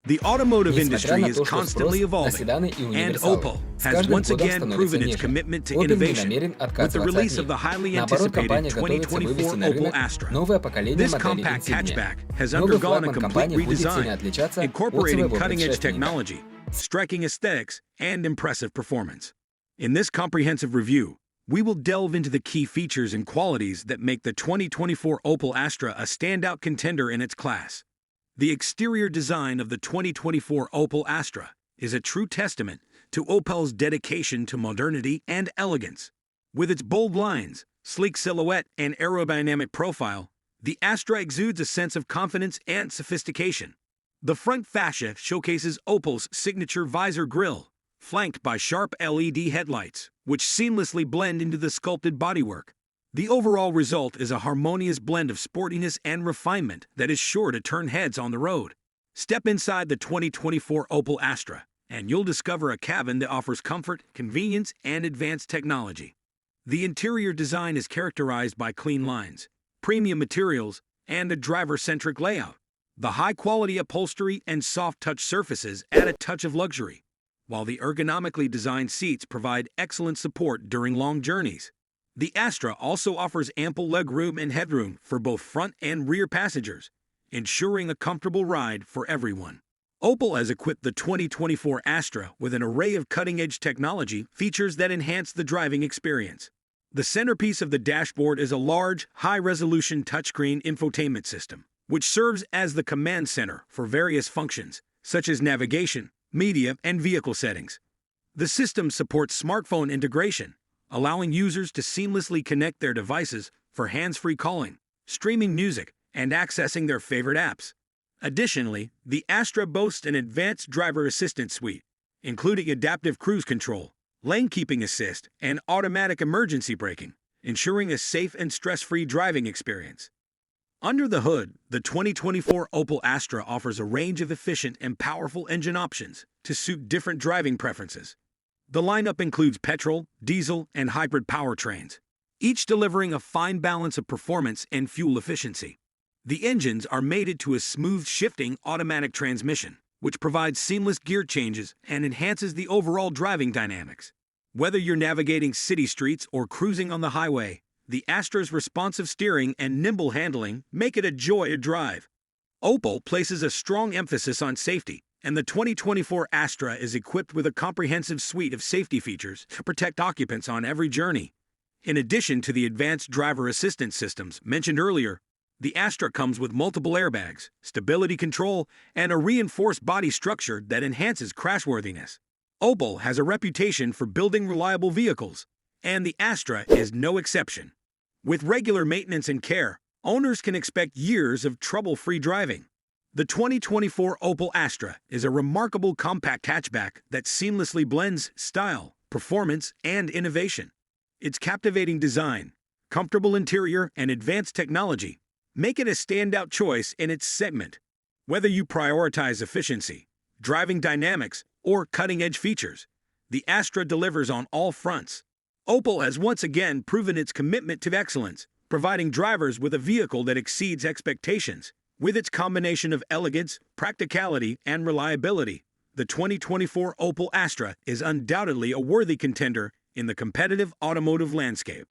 The automotive Несмотря industry на is то, что спрос constantly на evolving, седаны и and универсалы Opel с has каждым once годом again становится proven its ниже, commitment to Opel не innovation намерен with the отказываться от release of них. the highly Наоборот, anticipated компания готовится вывести 2024 на Opel рынок Astra. новое поколение This моделей compact Insignia. hatchback has Новый undergone a флагман complete компании будет сильно redesign, отличаться от incorporating своего cutting-edge предшественника. technology, striking aesthetics, and impressive performance. In this comprehensive review, we will delve into the key features and qualities that make the 2024 Opel Astra a standout contender in its class. The exterior design of the 2024 Opel Astra is a true testament to Opel's dedication to modernity and elegance. With its bold lines, sleek silhouette, and aerodynamic profile, the Astra exudes a sense of confidence and sophistication. The front fascia showcases Opel's signature Vizor grille, flanked by sharp LED headlights, which seamlessly blend into the sculpted bodywork. The overall result is a harmonious blend of sportiness and refinement that is sure to turn heads on the road. Step inside the 2024 Opel Astra, and you'll discover a cabin that offers comfort, convenience, and advanced technology. The interior design is characterized by clean lines, premium materials, and a driver-centric layout. The high-quality upholstery and soft-touch surfaces add a touch of luxury, while the ergonomically designed seats provide excellent support during long journeys. The Astra also offers ample legroom and headroom for both front and rear passengers, ensuring a comfortable ride for everyone. Opel has equipped the 2024 Astra with an array of cutting-edge technology features that enhance the driving experience. The centerpiece of the dashboard is a large, high-resolution touchscreen infotainment system, which serves as the command center for various functions, such as navigation, media, and vehicle settings. The system supports smartphone integration, allowing users to seamlessly connect their devices for hands-free calling, streaming music, and accessing their favorite apps. Additionally, the Astra boasts an advanced driver assistance suite, including adaptive cruise control, lane keeping assist, and automatic emergency braking, ensuring a safe and stress-free driving experience. Under the hood, the 2024 Opel Astra offers a range of efficient and powerful engine options to suit different driving preferences. The lineup includes petrol, diesel, and hybrid powertrains, each delivering a fine balance of performance and fuel efficiency. The engines are mated to a smooth shifting automatic transmission, which provides seamless gear changes and enhances the overall driving dynamics. Whether you're navigating city streets or cruising on the highway, the Astra's responsive steering and nimble handling make it a joy to drive. Opel places a strong emphasis on safety, and the 2024 Astra is equipped with a comprehensive suite of safety features to protect occupants on every journey. In addition to the advanced driver assistance systems mentioned earlier, the Astra comes with multiple airbags, stability control, and a reinforced body structure that enhances crashworthiness. Opel has a reputation for building reliable vehicles, and the Astra is no exception. With regular maintenance and care, owners can expect years of trouble-free driving. The 2024 Opel Astra is a remarkable compact hatchback that seamlessly blends style, performance, and innovation. Its captivating design, comfortable interior, and advanced technology make it a standout choice in its segment. Whether you prioritize efficiency, driving dynamics, or cutting-edge features, the Astra delivers on all fronts. Opel has once again proven its commitment to excellence, providing drivers with a vehicle that exceeds expectations. With its combination of elegance, practicality, and reliability, the 2024 Opel Astra is undoubtedly a worthy contender in the competitive automotive landscape.